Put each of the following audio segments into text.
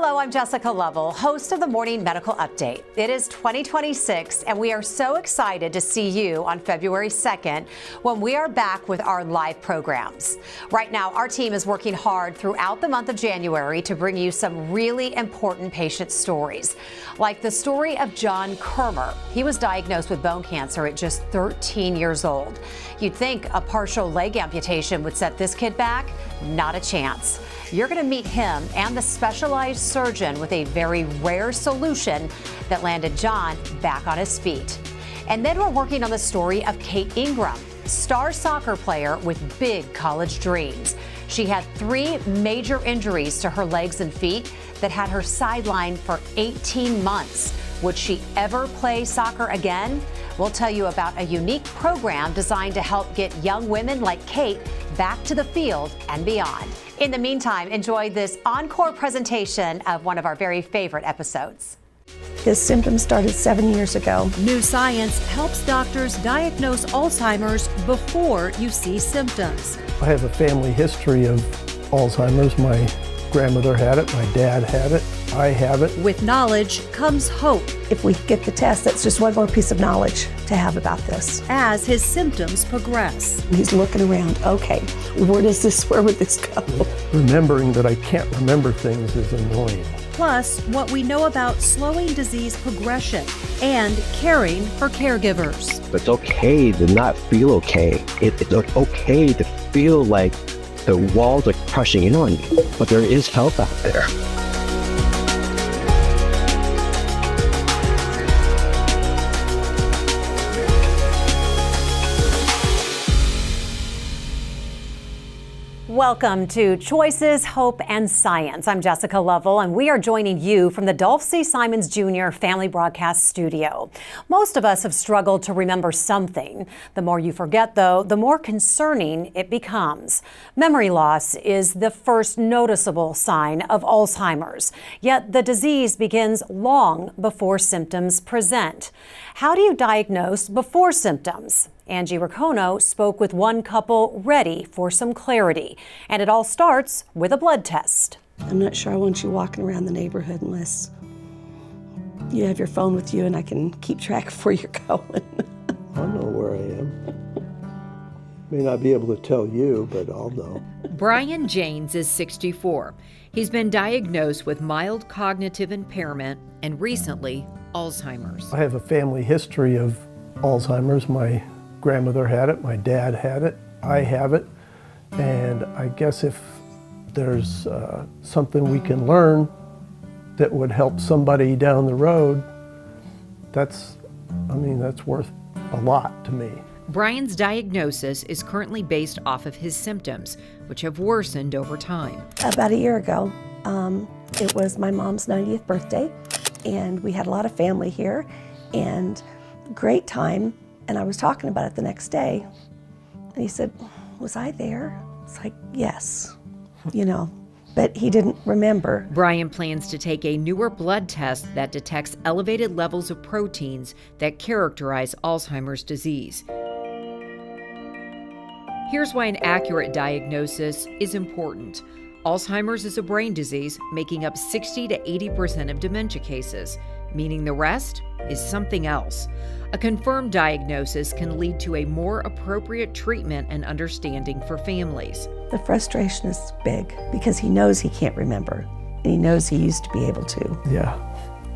Hello, I'm Jessica Lovell, host of the Morning Medical Update. It is 2026, and we are so excited to see you on February 2nd when we are back with our live programs. Right now, our team is working hard throughout the month of January to bring you some really important patient stories, like the story of John Kermer. He was diagnosed with bone cancer at just 13 years old. You'd think a partial leg amputation would set this kid back. Not a chance. You're going to meet him and the specialized surgeon with a very rare solution that landed John back on his feet. And then we're working on the story of Kate Ingram, star soccer player with big college dreams. She had 3 major injuries to her legs and feet that had her sidelined for 18 months. Would she ever play soccer again? We'll tell you about a unique program designed to help get young women like Kate back to the field and beyond. In the meantime, enjoy this Encore presentation of one of our very favorite episodes. His symptoms started 7 years ago. New science helps doctors diagnose Alzheimer's before you see symptoms. I have a family history of Alzheimer's. My grandmother had it, my dad had it, I have it. With knowledge comes hope. If we get the test, that's just one more piece of knowledge to have about this. As his symptoms progress. He's looking around, okay, where would this go? Remembering that I can't remember things is annoying. Plus, what we know about slowing disease progression and caring for caregivers. It's okay to not feel okay. It's okay to feel like the walls are crushing in on you, but there is help out there. Welcome to Choices, Hope, and Science. I'm Jessica Lovell, and we are joining you from the Dolph C. Simons Jr. Family Broadcast Studio. Most of us have struggled to remember something. The more you forget, though, the more concerning it becomes. Memory loss is the first noticeable sign of Alzheimer's, yet the disease begins long before symptoms present. How do you diagnose before symptoms? Angie Racono spoke with one couple ready for some clarity, and it all starts with a blood test. I'm not sure I want you walking around the neighborhood unless you have your phone with you and I can keep track of where you're going. I know where I am. May not be able to tell you, but I'll know. Brian Janes is 64. He's been diagnosed with mild cognitive impairment and recently Alzheimer's. I have a family history of Alzheimer's. My grandmother had it, my dad had it, I have it, and I guess if there's something we can learn that would help somebody down the road, that's worth a lot to me. Brian's diagnosis is currently based off of his symptoms, which have worsened over time. About a year ago, it was my mom's 90th birthday, and we had a lot of family here, and great time. And I was talking about it the next day, and he said, was I there? It's like, yes, but he didn't remember. Brian plans to take a newer blood test that detects elevated levels of proteins that characterize Alzheimer's disease. Here's why an accurate diagnosis is important. Alzheimer's is a brain disease making up 60 to 80% of dementia cases, meaning the rest is something else. A confirmed diagnosis can lead to a more appropriate treatment and understanding for families. The frustration is big because he knows he can't remember, and he knows he used to be able to. Yeah,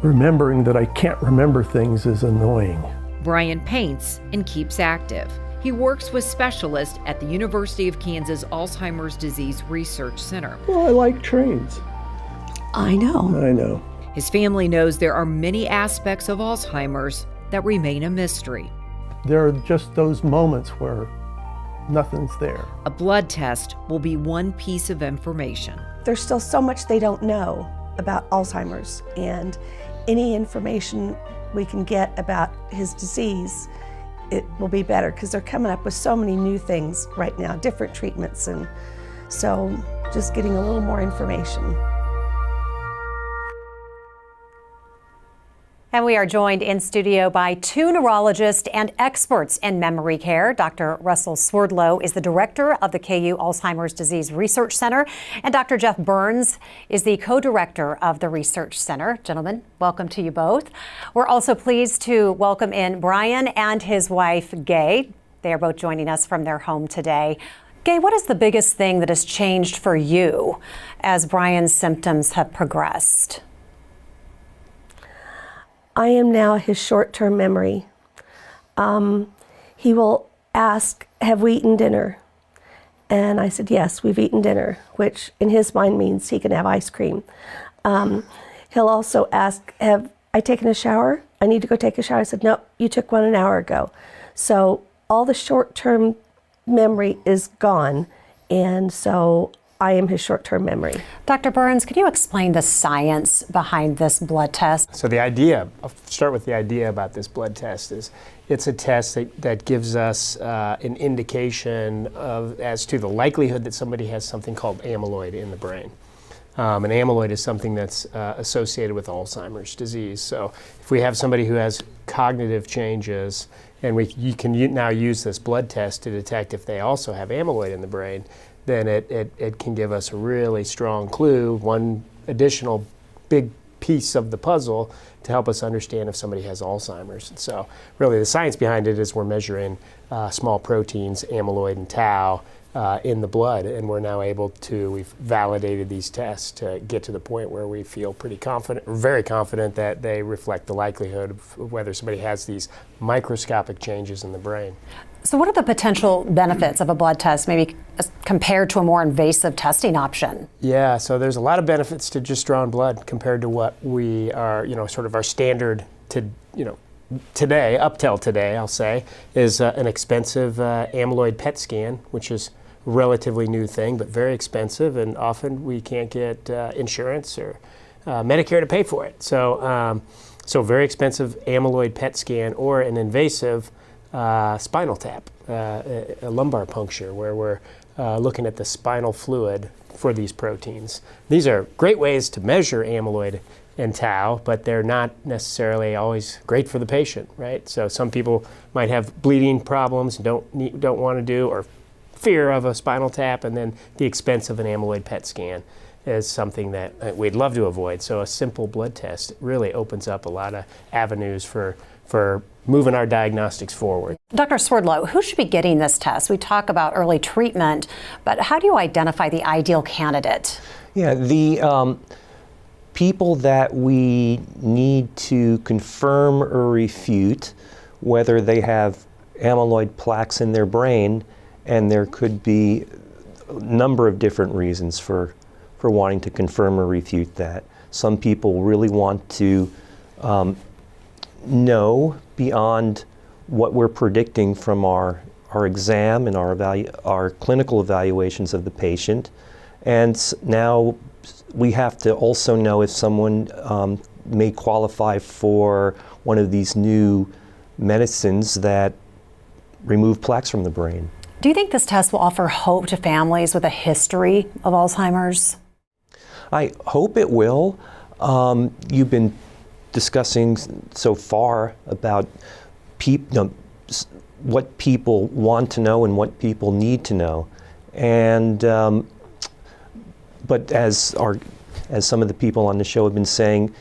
remembering that I can't remember things is annoying. Brian paints and keeps active. He works with specialists at the University of Kansas Alzheimer's Disease Research Center. Well, I like trains. I know. His family knows there are many aspects of Alzheimer's that remain a mystery. There are just those moments where nothing's there. A blood test will be one piece of information. There's still so much they don't know about Alzheimer's, and any information we can get about his disease, it will be better because they're coming up with so many new things right now, different treatments, and so just getting a little more information. And we are joined in studio by two neurologists and experts in memory care. Dr. Russell Swerdlow is the director of the KU Alzheimer's Disease Research Center, and Dr. Jeff Burns is the co-director of the Research Center. Gentlemen, welcome to you both. We're also pleased to welcome in Brian and his wife, Gay. They are both joining us from their home today. Gay, what is the biggest thing that has changed for you as Brian's symptoms have progressed? I am now his short-term memory. He will ask, have we eaten dinner? And I said, yes, we've eaten dinner, which in his mind means he can have ice cream. He'll also ask, have I taken a shower? I need to go take a shower. I said, no, you took one an hour ago. So all the short-term memory is gone, and so I am his short-term memory. Dr. Burns, could you explain the science behind this blood test? So the idea, I'll start with the idea about this blood test, is it's a test that gives us an indication as to the likelihood that somebody has something called amyloid in the brain. And amyloid is something that's associated with Alzheimer's disease. So if we have somebody who has cognitive changes, and you can now use this blood test to detect if they also have amyloid in the brain, then it can give us a really strong clue, one additional big piece of the puzzle to help us understand if somebody has Alzheimer's. And so really the science behind it is we're measuring small proteins, amyloid and tau, in the blood, and we're now we've validated these tests to get to the point where we feel pretty confident, or very confident, that they reflect the likelihood of whether somebody has these microscopic changes in the brain. So what are the potential benefits of a blood test, maybe compared to a more invasive testing option? Yeah, so there's a lot of benefits to just drawing blood compared to what we are, sort of our standard today, up till today, I'll say, is an expensive amyloid PET scan, which is a relatively new thing, but very expensive, and often we can't get insurance or Medicare to pay for it. So very expensive amyloid PET scan, or an invasive spinal tap, a lumbar puncture, where we're looking at the spinal fluid for these proteins. These are great ways to measure amyloid and tau, but they're not necessarily always great for the patient, right? So some people might have bleeding problems, don't want to do, or fear of a spinal tap, and then the expense of an amyloid PET scan is something that we'd love to avoid. So a simple blood test really opens up a lot of avenues for moving our diagnostics forward. Dr. Swerdlow, who should be getting this test? We talk about early treatment, but how do you identify the ideal candidate? Yeah, the people that we need to confirm or refute whether they have amyloid plaques in their brain, and there could be a number of different reasons for wanting to confirm or refute that. Some people really want to know beyond what we're predicting from our exam and our clinical evaluations of the patient. And now we have to also know if someone may qualify for one of these new medicines that remove plaques from the brain. Do you think this test will offer hope to families with a history of Alzheimer's? I hope it will. You've been discussing so far about what people want to know and what people need to know, and but as some of the people on the show have been saying,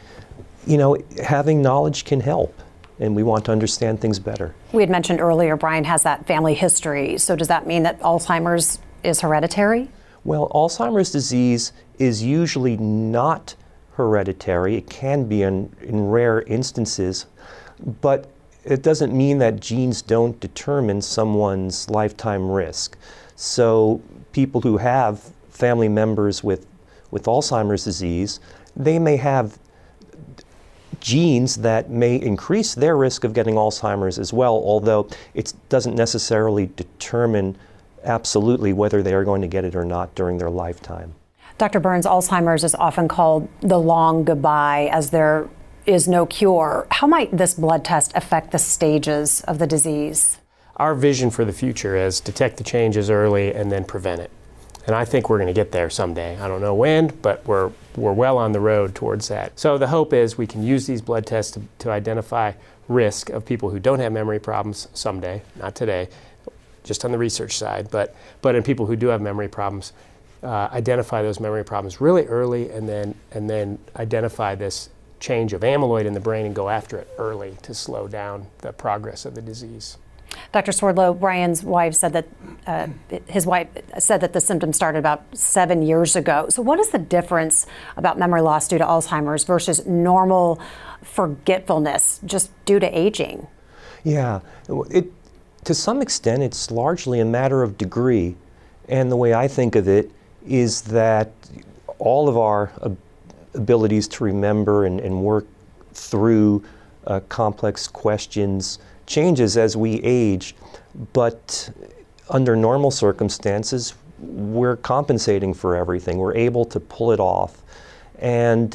having knowledge can help, and we want to understand things better. We had mentioned earlier Brian has that family history, so does that mean that Alzheimer's is hereditary? Well, Alzheimer's disease is usually not hereditary. It can be in rare instances, but it doesn't mean that genes don't determine someone's lifetime risk. So people who have family members with Alzheimer's disease, they may have genes that may increase their risk of getting Alzheimer's as well, although it doesn't necessarily determine absolutely whether they are going to get it or not during their lifetime. Dr. Burns, Alzheimer's is often called the long goodbye, as there is no cure. How might this blood test affect the stages of the disease? Our vision for the future is detect the changes early and then prevent it. And I think we're going to get there someday. I don't know when, but we're well on the road towards that. So the hope is we can use these blood tests to identify risk of people who don't have memory problems someday, not today, just on the research side, but in people who do have memory problems, identify those memory problems really early, and then identify this change of amyloid in the brain and go after it early to slow down the progress of the disease. Dr. Swerdlow, Brian's wife said that his wife said that the symptoms started about 7 years ago. So what is the difference about memory loss due to Alzheimer's versus normal forgetfulness just due to aging? Yeah, to some extent, it's largely a matter of degree. And the way I think of it is that all of our abilities to remember and work through complex questions changes as we age, but under normal circumstances, we're compensating for everything. We're able to pull it off. And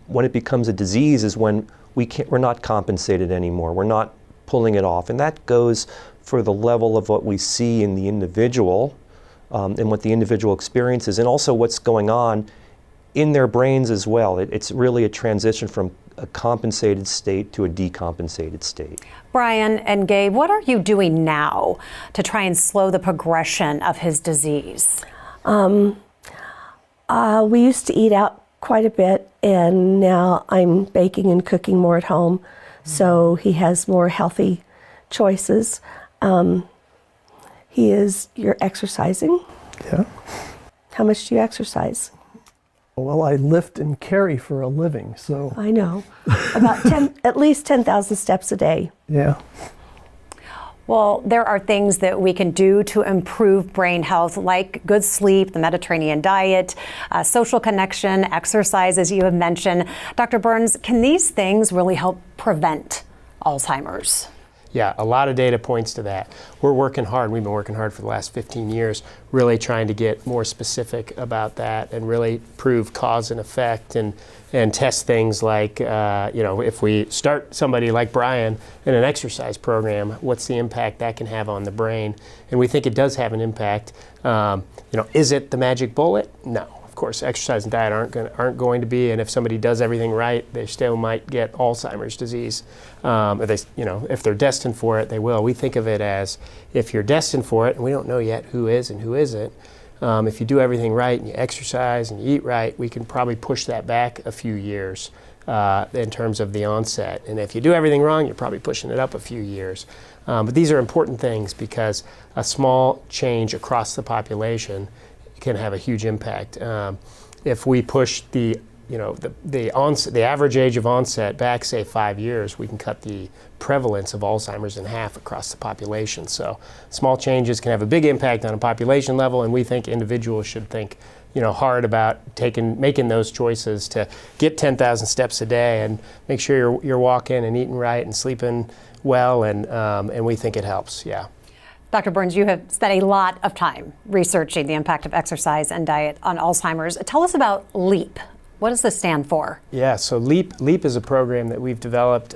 when it becomes a disease is when we're not compensated anymore. We're not pulling it off. And that goes for the level of what we see in the individual and what the individual experiences, and also what's going on in their brains as well. It's really a transition from a compensated state to a decompensated state. Brian and Gabe, what are you doing now to try and slow the progression of his disease? We used to eat out quite a bit, and now I'm baking and cooking more at home, so he has more healthy choices. You're exercising? Yeah. How much do you exercise? Well, I lift and carry for a living, so. I know. About at least 10,000 steps a day. Yeah. Well, there are things that we can do to improve brain health, like good sleep, the Mediterranean diet, social connection, exercise, as you have mentioned. Dr. Burns, can these things really help prevent Alzheimer's? Yeah, a lot of data points to that. We're working hard. We've been working hard for the last 15 years, really trying to get more specific about that and really prove cause and effect and test things like, if we start somebody like Brian in an exercise program, what's the impact that can have on the brain? And we think it does have an impact. Is it the magic bullet? No. Of course, exercise and diet aren't going to be, and if somebody does everything right, they still might get Alzheimer's disease. If they're destined for it, they will. We think of it as if you're destined for it, and we don't know yet who is and who isn't. If you do everything right and you exercise and you eat right, we can probably push that back a few years in terms of the onset. And if you do everything wrong, you're probably pushing it up a few years. But these are important things because a small change across the population can have a huge impact. If we push the average age of onset back, say 5 years, we can cut the prevalence of Alzheimer's in half across the population. So small changes can have a big impact on a population level, and we think individuals should think hard about making those choices to get 10,000 steps a day and make sure you're walking and eating right and sleeping well, and we think it helps. Yeah. Dr. Burns, you have spent a lot of time researching the impact of exercise and diet on Alzheimer's. Tell us about LEAP. What does this stand for? Yeah, so LEAP is a program that we've developed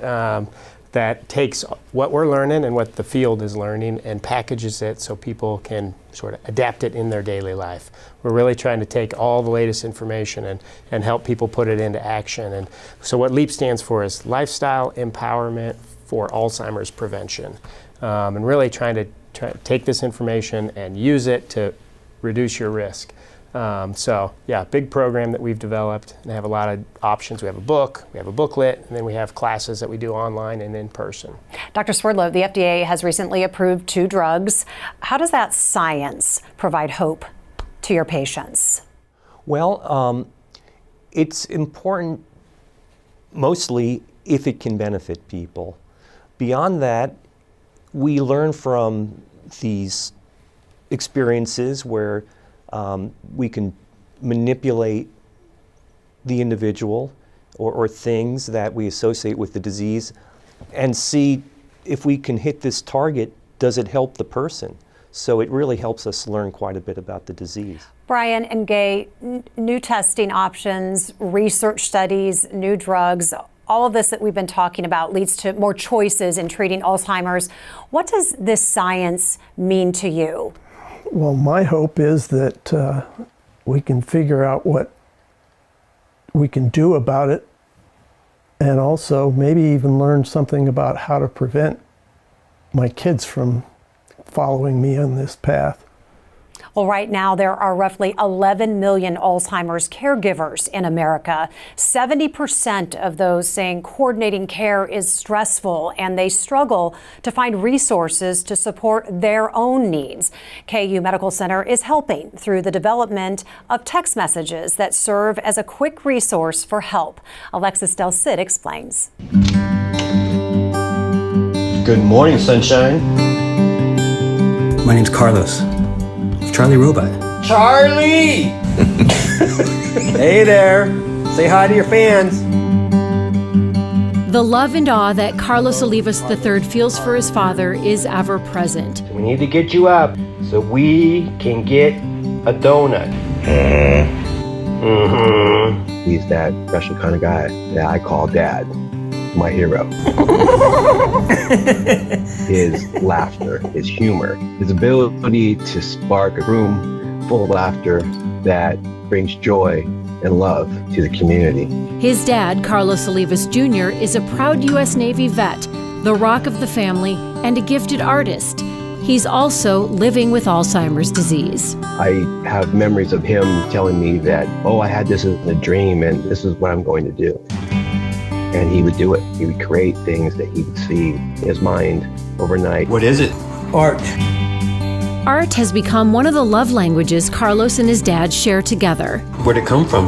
that takes what we're learning and what the field is learning and packages it so people can sort of adapt it in their daily life. We're really trying to take all the latest information and help people put it into action. And so what LEAP stands for is Lifestyle Empowerment for Alzheimer's Prevention. And really trying to take this information and use it to reduce your risk. Big program that we've developed and have a lot of options. We have a book, we have a booklet, and then we have classes that we do online and in person. Dr. Swerdlow, the FDA has recently approved 2 drugs. How does that science provide hope to your patients? Well, it's important mostly if it can benefit people. Beyond that, we learn from these experiences where we can manipulate the individual or things that we associate with the disease and see if we can hit this target, does it help the person? So it really helps us learn quite a bit about the disease. Brian and Gay, new testing options, research studies, new drugs, all of this that we've been talking about leads to more choices in treating Alzheimer's. What does this science mean to you? Well, my hope is that we can figure out what we can do about it, and also maybe even learn something about how to prevent my kids from following me on this path. Well, right now there are roughly 11 million Alzheimer's caregivers in America. 70% of those saying coordinating care is stressful and they struggle to find resources to support their own needs. KU Medical Center is helping through the development of text messages that serve as a quick resource for help. Alexis Del Cid explains. Good morning, sunshine. My name's Carlos. Charlie Robot. Charlie! Hey there. Say hi to your fans. The love and awe that Carlos Olivas III feels for his father is ever present. We need to get you up so we can get a donut. He's that special kind of guy that I call Dad, my hero. His laughter, his humor, his ability to spark a room full of laughter that brings joy and love to the community. His dad, Carlos Olivas Jr., is a proud U.S. Navy vet, the rock of the family, and a gifted artist. He's also living with Alzheimer's disease. I have memories of him telling me that, oh, I had this as a dream and this is what I'm going to do. And he would do it. He would create things that he would see in his mind overnight. What is it? Art. Art has become one of the love languages Carlos and his dad share together. Where'd it come from?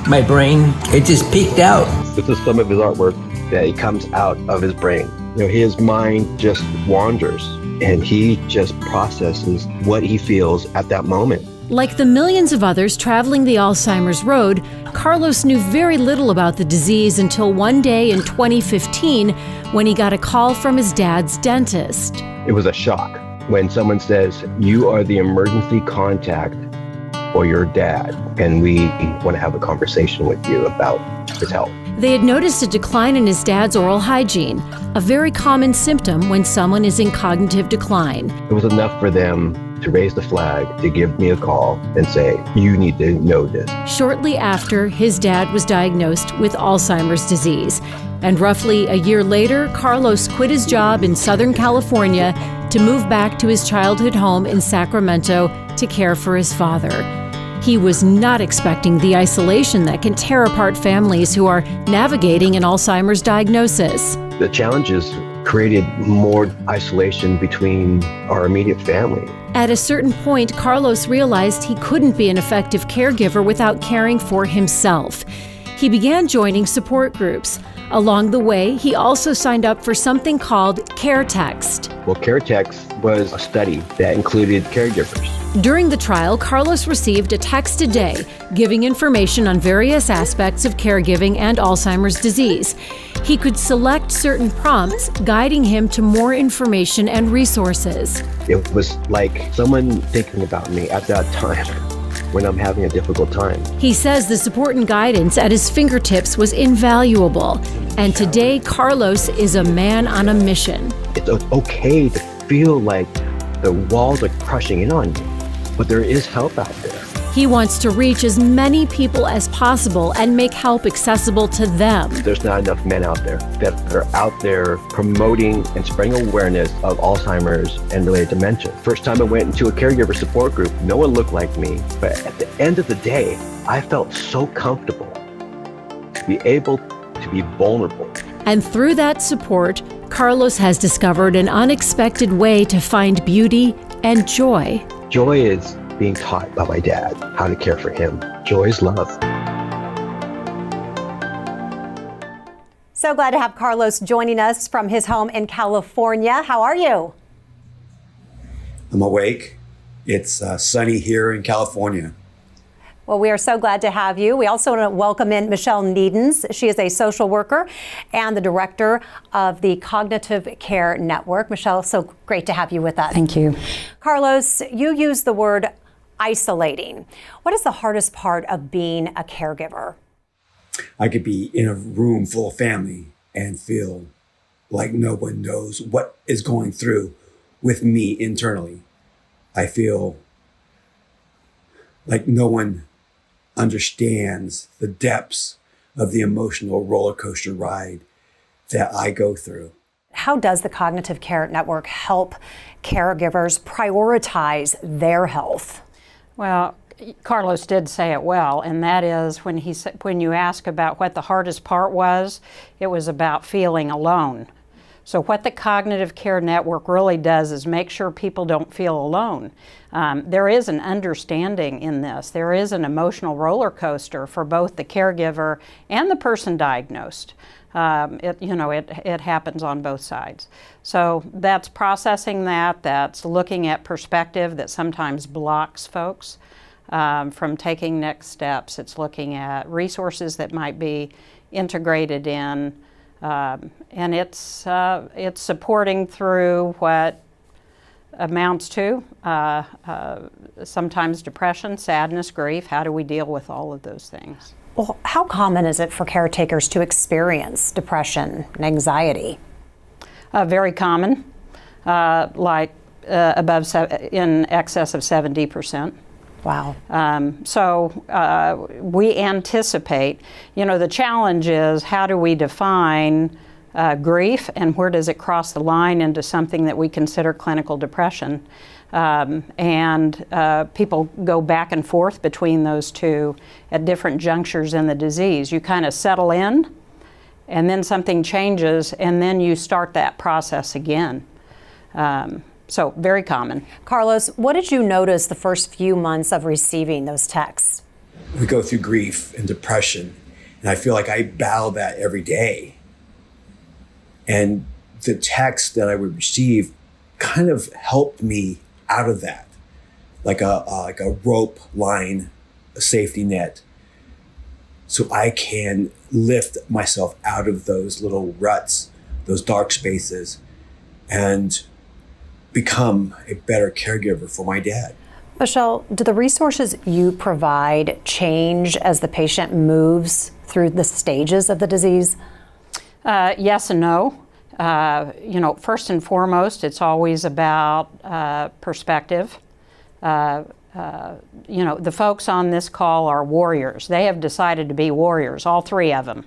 My brain, it just peeked out. This is some of his artwork that it comes out of his brain. You know, his mind just wanders and he just processes what he feels at that moment. Like the millions of others traveling the Alzheimer's road, Carlos knew very little about the disease until one day in 2015 when he got a call from his dad's dentist. It was a shock when someone says, you are the emergency contact for your dad, and we want to have a conversation with you about his health. They had noticed a decline in his dad's oral hygiene, a very common symptom when someone is in cognitive decline. It was enough for them to raise the flag, to give me a call and say, you need to know this. Shortly after, his dad was diagnosed with Alzheimer's disease. And roughly a year later, Carlos quit his job in Southern California to move back to his childhood home in Sacramento to care for his father. He was not expecting the isolation that can tear apart families who are navigating an Alzheimer's diagnosis. The challenges created more isolation between our immediate family. At a certain point, Carlos realized he couldn't be an effective caregiver without caring for himself. He began joining support groups. Along the way, he also signed up for something called Care Text. Well, Care Text was a study that included caregivers. During the trial, Carlos received a text a day, giving information on various aspects of caregiving and Alzheimer's disease. He could select certain prompts, guiding him to more information and resources. It was like someone thinking about me at that time when I'm having a difficult time. He says the support and guidance at his fingertips was invaluable. And today, Carlos is a man on a mission. It's okay to feel like the walls are crushing in on you, but there is help out there. He wants to reach as many people as possible and make help accessible to them. There's not enough men out there that are out there promoting and spreading awareness of Alzheimer's and related dementia. First time I went into a caregiver support group, no one looked like me, but at the end of the day, I felt so comfortable to be able to be vulnerable. And through that support, Carlos has discovered an unexpected way to find beauty and joy. Joy is being taught by my dad how to care for him. Joy is love. So glad to have Carlos joining us from his home in California. How are you? I'm awake. It's sunny here in California. Well, we are so glad to have you. We also want to welcome in Michelle Needens. She is a social worker and the director of the Cognitive Care Network. Michelle, so great to have you with us. Thank you. Carlos, you use the word isolating. What is the hardest part of being a caregiver? I could be in a room full of family and feel like no one knows what is going through with me internally. I feel like no one understands the depths of the emotional roller coaster ride that I go through. How does the Cognitive Care Network help caregivers prioritize their health? Well, Carlos did say it well, and that is when you ask about what the hardest part was, it was about feeling alone. So what the Cognitive Care Network really does is make sure people don't feel alone. There is an understanding in this. There is an emotional roller coaster for both the caregiver and the person diagnosed. It happens on both sides. So that's processing that, that's looking at perspective that sometimes blocks folks from taking next steps. It's looking at resources that might be integrated in, and it's supporting through what amounts to sometimes depression, sadness, grief. How do we deal with all of those things? Well, how common is it for caretakers to experience depression and anxiety? Very common, in excess of 70%. Wow. So we anticipate, the challenge is how do we define grief and where does it cross the line into something that we consider clinical depression? People go back and forth between those two at different junctures in the disease. You kind of settle in, and then something changes, and then you start that process again. So very common. Carlos, what did you notice the first few months of receiving those texts? We go through grief and depression, and I feel like I battle that every day. And the text that I would receive kind of helped me out of that, like a rope line, a safety net, so I can lift myself out of those little ruts, those dark spaces, and become a better caregiver for my dad. Michelle, do the resources you provide change as the patient moves through the stages of the disease? Yes and no. First and foremost, it's always about perspective. The folks on this call are warriors. They have decided to be warriors, all three of them.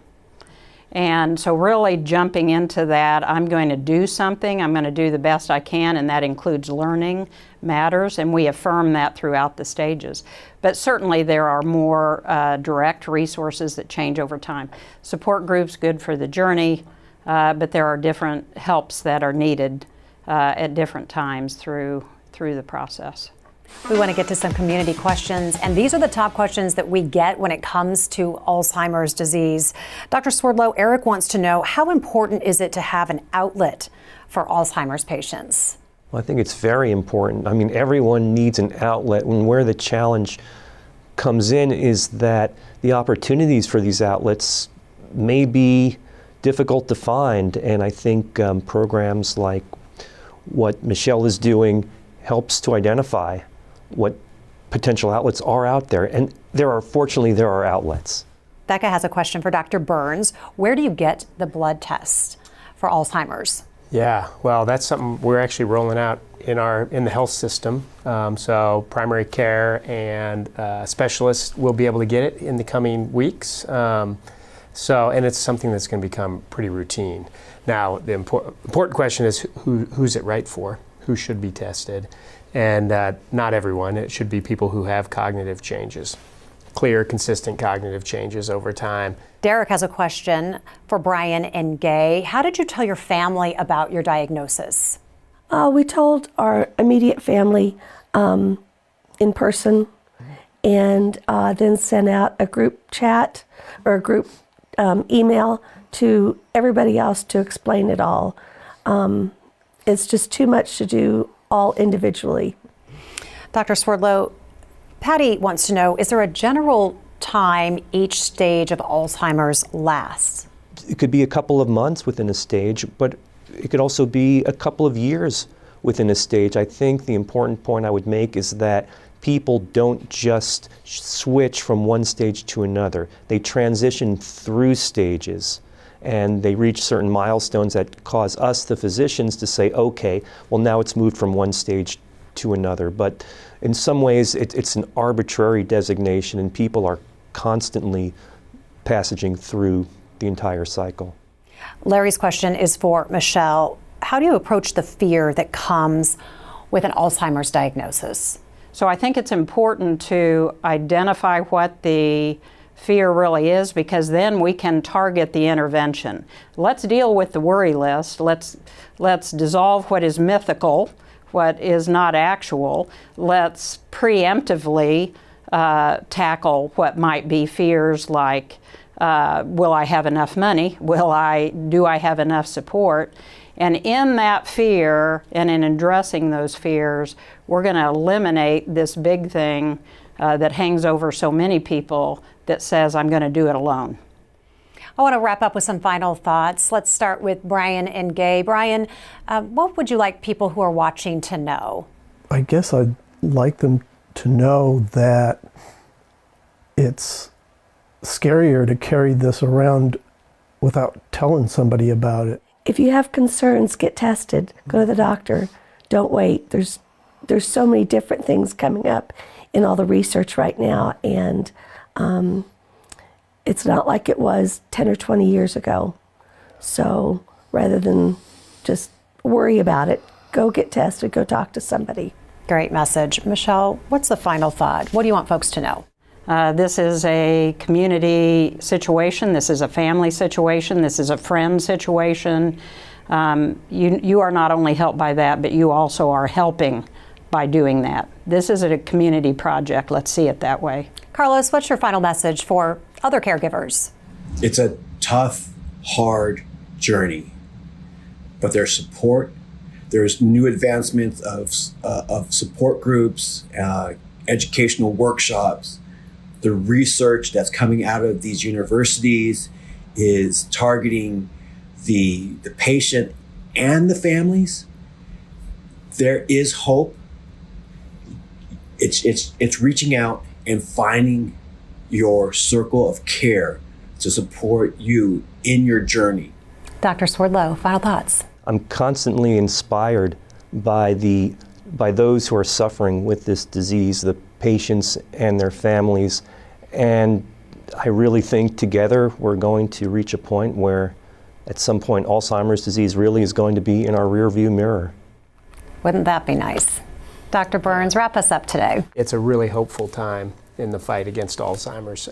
And so really jumping into that, I'm going to do something, I'm going to do the best I can, and that includes learning matters, and we affirm that throughout the stages. But certainly there are more direct resources that change over time. Support groups, good for the journey, but there are different helps that are needed at different times through the process. We want to get to some community questions, and these are the top questions that we get when it comes to Alzheimer's disease. Dr. Swerdlow, Eric wants to know, how important is it to have an outlet for Alzheimer's patients? Well, I think it's very important. I mean, everyone needs an outlet, and where the challenge comes in is that the opportunities for these outlets may be difficult to find, and I think programs like what Michelle is doing helps to identify what potential outlets are out there, and fortunately there are outlets. Becca has a question for Dr. Burns. Where do you get the blood test for Alzheimer's? Yeah, well, that's something we're actually rolling out in the health system. So primary care and specialists will be able to get it in the coming weeks. And it's something that's going to become pretty routine. Now, the important question is who's it right for? Who should be tested? And not everyone. It should be people who have cognitive changes, clear, consistent cognitive changes over time. Derek has a question for Brian and Gay. How did you tell your family about your diagnosis? We told our immediate family in person, and then sent out a group chat or a group email to everybody else to explain it all. It's just too much to do all individually. Dr. Swerdlow, Patty wants to know, is there a general time each stage of Alzheimer's lasts? It could be a couple of months within a stage, but it could also be a couple of years within a stage. I think the important point I would make is that people don't just switch from one stage to another. They transition through stages, and they reach certain milestones that cause us, the physicians, to say, okay, well now it's moved from one stage to another. But in some ways, it's an arbitrary designation, and people are constantly passaging through the entire cycle. Larry's question is for Michelle. How do you approach the fear that comes with an Alzheimer's diagnosis? So I think it's important to identify what the fear really is, because then we can target the intervention. Let's deal with the worry list. Let's dissolve what is mythical, what is not actual. Let's preemptively tackle what might be fears like, will I have enough money? Do I have enough support? And in that fear, and in addressing those fears, we're going to eliminate this big thing that hangs over so many people that says, I'm going to do it alone. I want to wrap up with some final thoughts. Let's start with Brian and Gay. Brian, what would you like people who are watching to know? I guess I'd like them to know that it's scarier to carry this around without telling somebody about it. If you have concerns, get tested. Go to the doctor. Don't wait. There's so many different things coming up in all the research right now, and it's not like it was 10 or 20 years ago. So rather than just worry about it, go get tested, go talk to somebody. Great message. Michelle, what's the final thought? What do you want folks to know? This is a community situation. This is a family situation. This is a friend situation. You are not only helped by that, but you also are helping by doing that. This is a community project. Let's see it that way. Carlos, what's your final message for other caregivers? It's a tough, hard journey, but there's support. There's new advancements of support groups, educational workshops. The research that's coming out of these universities is targeting the patient and the families. There is hope. It's reaching out and finding your circle of care to support you in your journey. Dr. Swerdlow, final thoughts. I'm constantly inspired by those who are suffering with this disease, the patients and their families. And I really think together we're going to reach a point where at some point Alzheimer's disease really is going to be in our rearview mirror. Wouldn't that be nice? Dr. Burns, wrap us up today. It's a really hopeful time in the fight against Alzheimer's.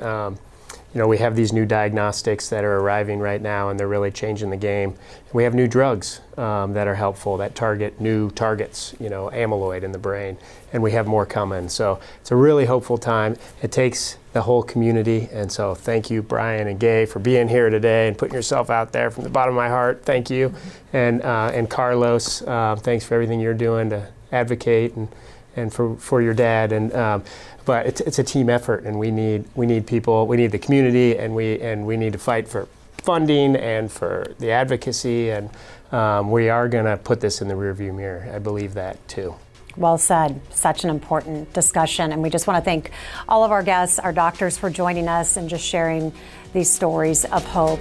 We have these new diagnostics that are arriving right now, and they're really changing the game. We have new drugs that are helpful, that target new targets, amyloid in the brain, and we have more coming. So it's a really hopeful time. It takes the whole community, and so thank you, Brian and Gay, for being here today and putting yourself out there from the bottom of my heart. Thank you. And Carlos, thanks for everything you're doing to advocate and for your dad. But it's a team effort, and we need people, we need the community, and we need to fight for funding and for the advocacy, and we are going to put this in the rearview mirror. I believe that too. Well said. Such an important discussion, and we just want to thank all of our guests, our doctors, for joining us and just sharing these stories of hope.